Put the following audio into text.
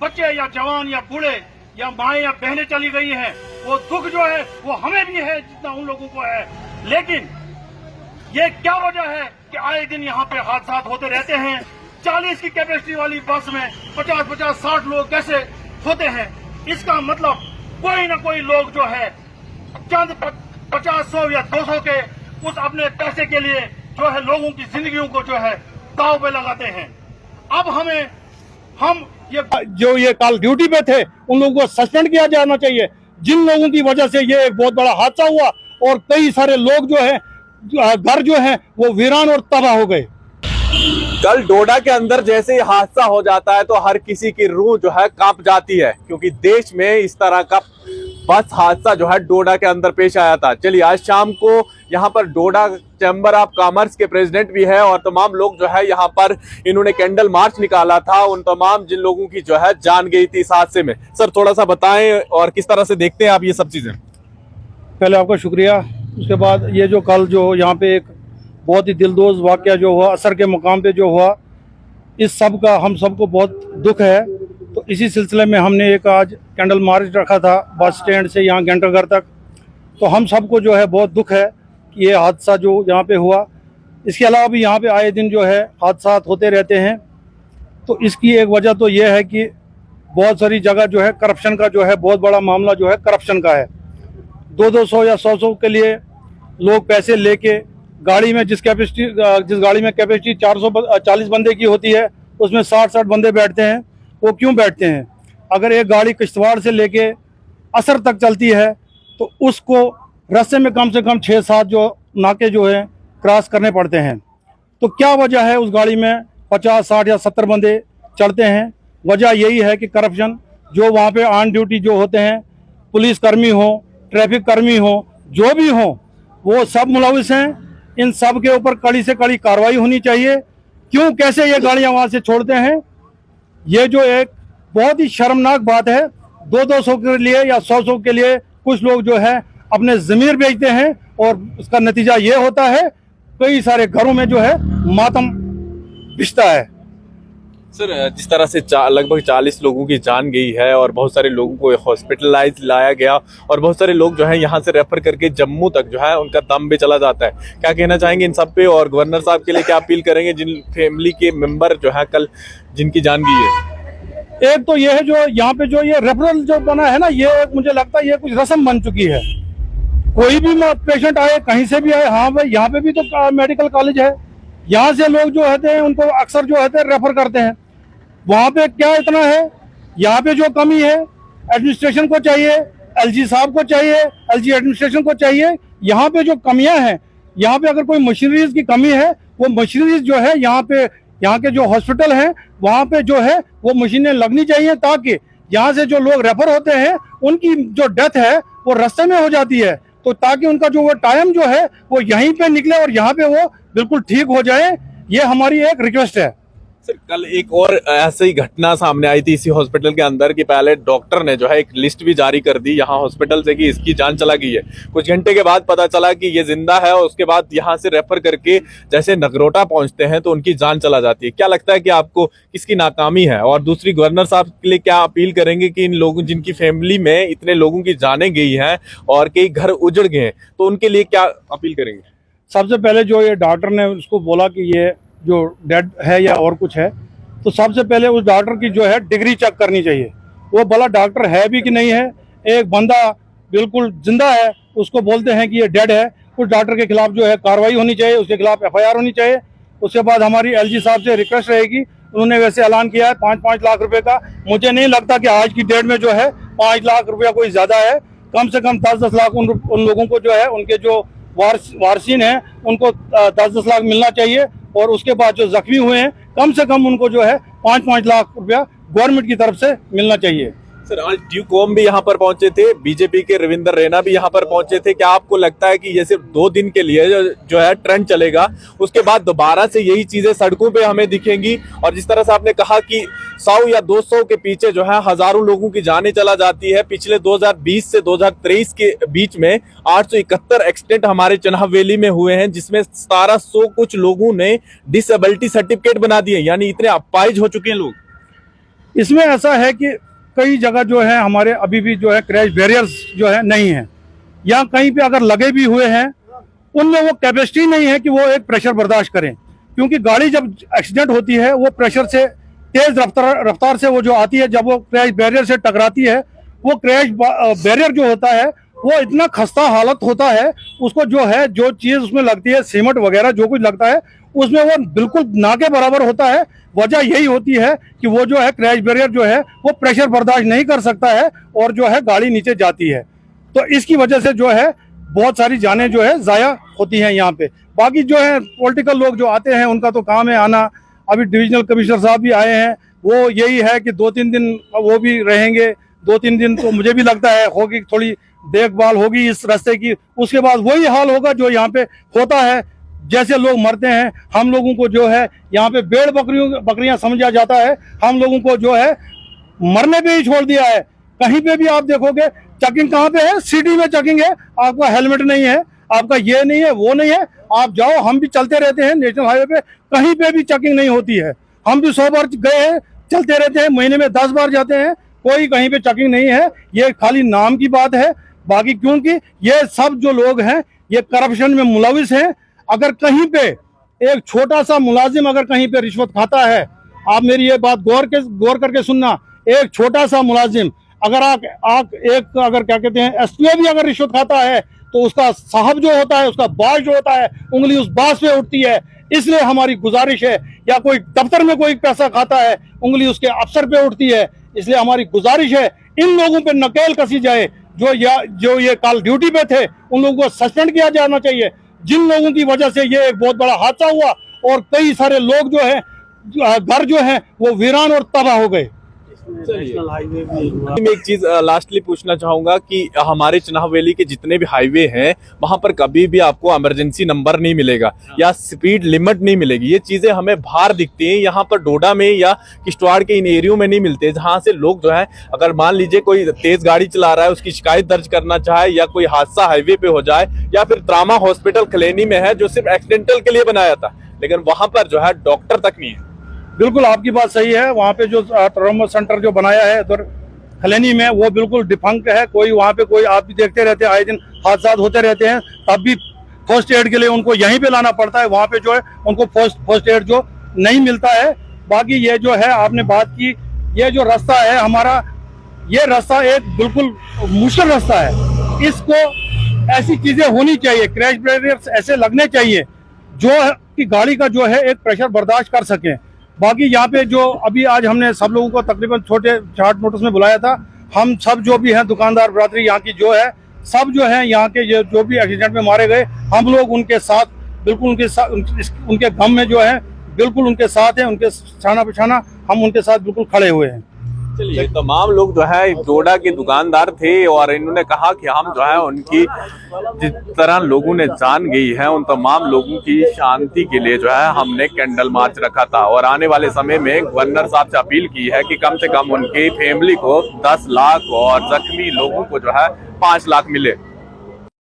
बच्चे या जवान या बूढ़े या माए या बहनें चली गई हैं, वो दुख जो है वो हमें भी है जितना उन लोगों को है। लेकिन ये क्या वजह है कि आए दिन यहाँ पे हादसा होते रहते हैं। 40 की कैपेसिटी वाली बस में 50-60 लोग कैसे होते हैं? इसका मतलब कोई ना कोई लोग जो है चंद 50-100 या 200 के उस अपने पैसे के लिए जो है लोगों की जिंदगियों को जो है दांव पे लगाते हैं। अब हम ये कल ड्यूटी पे थे उन लोगों को सस्पेंड किया जाना चाहिए, जिन लोगों की वजह से ये एक बहुत बड़ा हादसा हुआ और कई सारे लोग जो है घर जो है वो वीरान और तबाह हो गए। कल डोडा के अंदर जैसे ही हादसा हो जाता है तो हर किसी की रूह जो है कांप जाती है, क्योंकि देश में इस तरह का बस हादसा जो है डोडा के अंदर पेश आया था। चलिए आज शाम को यहाँ पर डोडा चैम्बर ऑफ कॉमर्स के प्रेसिडेंट भी है और तमाम लोग जो है यहाँ पर इन्होंने कैंडल मार्च निकाला था उन तमाम जिन लोगों की जो है जान गई थी इस हादसे में। सर थोड़ा सा बताएं और किस तरह से देखते हैं आप ये सब चीजें। पहले आपका शुक्रिया। उसके बाद ये जो कल जो यहाँ पे एक बहुत ही दिलदोज वाकया जो हुआ असर के मुकाम पे जो हुआ, इस सब का हम सबको बहुत दुख है। तो इसी सिलसिले में हमने एक आज कैंडल मार्च रखा था बस स्टैंड से यहाँ घंटाघर तक। तो हम सबको जो है बहुत दुख है कि ये हादसा जो यहाँ पे हुआ। इसके अलावा भी यहाँ पे आए दिन जो है हादसा होते रहते हैं। तो इसकी एक वजह तो ये है कि बहुत सारी जगह जो है करप्शन का जो है बहुत बड़ा मामला जो है करप्शन का है। 200 या 100 के लिए लोग पैसे लेके गाड़ी में जिस गाड़ी में कैपेसिटी 440 बंदे की होती है उसमें 60-60 बंदे बैठते हैं। वो क्यों बैठते हैं? अगर एक गाड़ी किश्तवाड़ से लेके असर तक चलती है तो उसको रास्ते में कम से कम 6-7 जो नाके जो है क्रॉस करने पड़ते हैं। तो क्या वजह है उस गाड़ी में 50-60 या 70 बंदे चढ़ते हैं? वजह यही है कि करप्शन जो वहाँ पे ऑन ड्यूटी जो होते हैं, पुलिस कर्मी हो, ट्रैफिक कर्मी हो, जो भी हो, वो सब मुलविस हैं। इन सब के ऊपर कड़ी से कड़ी कार्रवाई होनी चाहिए। क्यों कैसे ये गाड़ियां वहां से छोड़ते हैं? ये जो एक बहुत ही शर्मनाक बात है। 200 के लिए या 100 के लिए कुछ लोग जो है अपने ज़मीर बेचते हैं और उसका नतीजा ये होता है कई सारे घरों में जो है मातम बिछता है। सर जिस तरह से लगभग 40 लोगों की जान गई है और बहुत सारे लोगों को हॉस्पिटलाइज लाया गया और बहुत सारे लोग जो है यहाँ से रेफर करके जम्मू तक जो है उनका दम भी चला जाता है, क्या कहना चाहेंगे इन सब पे? और गवर्नर साहब के लिए क्या अपील करेंगे जिन फैमिली के मेंबर जो है कल जिनकी जान गई है? एक तो ये है जो यहाँ पे जो ये रेफरल जो बना है ना, ये मुझे लगता है ये कुछ रस्म बन चुकी है। कोई भी पेशेंट आए कहीं से भी आए, हाँ भाई यहाँ पे भी तो मेडिकल कॉलेज है, यहाँ से लोग जो होते हैं उनको अक्सर जो होते हैं रेफर करते हैं। वहाँ पे क्या इतना है? यहाँ पे जो कमी है एडमिनिस्ट्रेशन को चाहिए, एलजी साहब को चाहिए, एलजी एडमिनिस्ट्रेशन को चाहिए। यहाँ पे जो कमियां हैं, यहाँ पे अगर कोई मशीनरीज की कमी है, वो मशीनरीज जो है यहाँ के जो हॉस्पिटल हैं वहाँ पे जो है वो मशीनें लगनी चाहिए, ताकि यहाँ से जो लोग रेफर होते हैं उनकी जो डेथ है वो रास्ते में हो जाती है, तो ताकि उनका जो वो टाइम जो है वो यहीं पे निकले और यहाँ पे वो बिल्कुल ठीक हो जाए। ये हमारी एक रिक्वेस्ट है। सर कल एक और ऐसी घटना सामने आई थी इसी हॉस्पिटल के अंदर कि पहले डॉक्टर ने जो है एक लिस्ट भी जारी कर दी यहाँ हॉस्पिटल से कि इसकी जान चला गई है। कुछ घंटे के बाद पता चला कि ये जिंदा है और उसके बाद यहाँ से रेफर करके जैसे नगरोटा पहुंचते हैं तो उनकी जान चला जाती है। क्या लगता है कि आपको किसकी नाकामी है? और दूसरी गवर्नर साहब के लिए क्या अपील करेंगे कि इन लोगों जिनकी फैमिली में इतने लोगों की जानें गई हैं और कई घर उजड़ गए हैं, तो उनके लिए क्या अपील करेंगे? सबसे पहले जो ये डॉक्टर ने उसको बोला कि ये जो डेड है या और कुछ है, तो सबसे पहले उस डॉक्टर की जो है डिग्री चेक करनी चाहिए, वो भला डॉक्टर है भी कि नहीं है। एक बंदा बिल्कुल जिंदा है उसको बोलते हैं कि ये डेड है, उस डॉक्टर के खिलाफ जो है कार्रवाई होनी चाहिए, उसके खिलाफ FIR होनी चाहिए। उसके बाद हमारी LG साहब से रिक्वेस्ट रहेगी, उन्होंने वैसे ऐलान किया है 5-5 लाख रुपए का। मुझे नहीं लगता कि आज की डेट में जो है 5 लाख रुपया कोई ज़्यादा है। कम से कम 10-10 लाख उन लोगों को जो है उनके जो वारसीन हैं उनको 10-10 लाख मिलना चाहिए। और उसके बाद जो जख्मी हुए हैं कम से कम उनको जो है 5-5 लाख रुपया गवर्नमेंट की तरफ से मिलना चाहिए। सर आज ड्यूक ओम भी यहाँ पर पहुंचे थे, बीजेपी के रविंद्र रैना भी यहाँ पर पहुंचे थे। क्या आपको लगता है कि ये सिर्फ 2 दिन के लिए जो है ट्रेंड चलेगा, उसके बाद दोबारा से यही चीजें सड़कों पे हमें दिखेंगी? और जिस तरह से आपने कहा कि 100 या 200 के पीछे जो है हजारों लोगों की जानें चला जाती है। पिछले 2020 से 2023 के बीच में 871 एक्सीडेंट हमारे चनाब वैली में हुए हैं, जिसमें 1700 कुछ लोगों ने डिसेबिलिटी सर्टिफिकेट बना दिए, यानी इतने अपाहिज हो चुके हैं लोग। इसमें ऐसा है कि कई जगह जो है हमारे अभी भी जो है क्रैश बैरियर्स जो है नहीं है, या कहीं पे अगर लगे भी हुए हैं उनमें वो कैपेसिटी नहीं है कि वो एक प्रेशर बर्दाश्त करें, क्योंकि गाड़ी जब एक्सीडेंट होती है वो प्रेशर से तेज रफ्तार से वो जो आती है, जब वो क्रैश बैरियर से टकराती है, वो क्रैश बैरियर जो होता है वो इतना खस्ता हालत होता है, उसको जो है जो चीज़ उसमें लगती है सीमेंट वगैरह जो कुछ लगता है उसमें वो बिल्कुल ना के बराबर होता है। वजह यही होती है कि वो जो है क्रैश बैरियर जो है वो प्रेशर बर्दाश्त नहीं कर सकता है और जो है गाड़ी नीचे जाती है। तो इसकी वजह से जो है बहुत सारी जानें जो है ज़ाया होती हैं यहाँ पे। बाकी जो है पॉलिटिकल लोग जो आते हैं उनका तो काम है आना। अभी डिविजनल कमिश्नर साहब भी आए हैं, वो यही है कि 2-3 दिन वो भी रहेंगे, 2-3 दिन तो मुझे भी लगता है होगी, थोड़ी देखभाल होगी इस रास्ते की। उसके बाद वही हाल होगा जो यहाँ पे होता है, जैसे लोग मरते हैं हम लोगों को जो है यहाँ पे भेड़ बकरियां समझा जाता है, हम लोगों को जो है मरने पे ही छोड़ दिया है। कहीं पे भी आप देखोगे चेकिंग कहाँ पे है, सिटी में चेकिंग है, आपका हेलमेट नहीं है, आपका ये नहीं है वो नहीं है, आप जाओ, हम भी चलते रहते हैं नेशनल हाईवे पे, कहीं पे भी चेकिंग नहीं होती है। हम भी 100 बार गए हैं, चलते रहते हैं, महीने में 10 बार जाते हैं, कोई कहीं पे चेकिंग नहीं है। ये खाली नाम की बात है। बाकी क्योंकि ये सब जो लोग हैं ये करप्शन में मुलविस हैं। अगर कहीं पे एक छोटा सा मुलाजिम अगर कहीं पे रिश्वत खाता है, आप मेरी ये बात गौर करके सुनना, एक छोटा सा मुलाजिम अगर एक अगर क्या कहते हैं एसपीओ भी अगर रिश्वत खाता है तो उसका साहब जो होता है, उसका बास जो होता है, उंगली उस बास पे उठती है। इसलिए हमारी गुजारिश है, या कोई दफ्तर में कोई पैसा खाता है उंगली उसके अफसर पे उठती है, इसलिए हमारी गुजारिश है इन लोगों पे नकेल कसी जाए। जो ये कल ड्यूटी पे थे उन लोगों को सस्पेंड किया जाना चाहिए, जिन लोगों की वजह से ये एक बहुत बड़ा हादसा हुआ और कई सारे लोग जो है घर जो है वो वीरान और तबाह हो गए। नेशनल हाईवे भी हुआ। मैं एक चीज लास्टली पूछना चाहूंगा कि हमारे चुनाव वैली के जितने भी हाईवे हैं वहां पर कभी भी आपको इमरजेंसी नंबर नहीं मिलेगा या स्पीड लिमिट नहीं मिलेगी। ये चीजें हमें बाहर दिखती हैं, यहाँ पर डोडा में या किश्तवाड़ के इन एरियो में नहीं मिलते, जहां से लोग जो है अगर मान लीजिए कोई तेज गाड़ी चला रहा है उसकी शिकायत दर्ज करना चाहे या कोई हादसा हाईवे पे हो जाए, या फिर ट्रामा हॉस्पिटल खलेनी में है जो सिर्फ एक्सीडेंटल के लिए बनाया था, लेकिन वहां पर जो है डॉक्टर तक नहीं है। बिल्कुल आपकी बात सही है। वहाँ पे जो ट्रॉमा सेंटर जो बनाया है उधर खलेनी में वो बिल्कुल डिफंक्ट है। कोई वहाँ पे कोई आप भी देखते रहते हैं, आए दिन हादसा होते रहते हैं, तब भी फर्स्ट एड के लिए उनको यहीं पे लाना पड़ता है। वहाँ पे जो है उनको फर्स्ट एड जो नहीं मिलता है। बाकी ये जो है आपने बात की, ये जो रास्ता है हमारा, ये रास्ता एक बिल्कुल मुश्किल रास्ता है। इसको ऐसी चीजें होनी चाहिए, क्रैश बैरियर्स ऐसे लगने चाहिए जो कि गाड़ी का जो है एक प्रेशर बर्दाश्त कर सकें। बाकी यहाँ पे जो अभी आज हमने सब लोगों को तकरीबन छोटे शॉर्ट नोटिस में बुलाया था, हम सब जो भी हैं दुकानदार बरादरी यहाँ की जो है सब जो है यहाँ के जो भी एक्सीडेंट में मारे गए, हम लोग उनके साथ बिल्कुल उनके गम में जो है बिल्कुल उनके साथ हैं, उनके छाना पिछाना हम उनके साथ बिल्कुल खड़े हुए हैं। चलिए, तमाम लोग जो है डोडा के दुकानदार थे और इन्होंने कहा कि हम जो है उनकी जिस तरह लोगों ने जान गई है उन तमाम लोगों की शांति के लिए जो है हमने कैंडल मार्च रखा था, और आने वाले समय में गवर्नर साहब से अपील की है कि कम से कम उनकी फैमिली को 10 लाख और जख्मी लोगों को जो है 5 लाख मिले।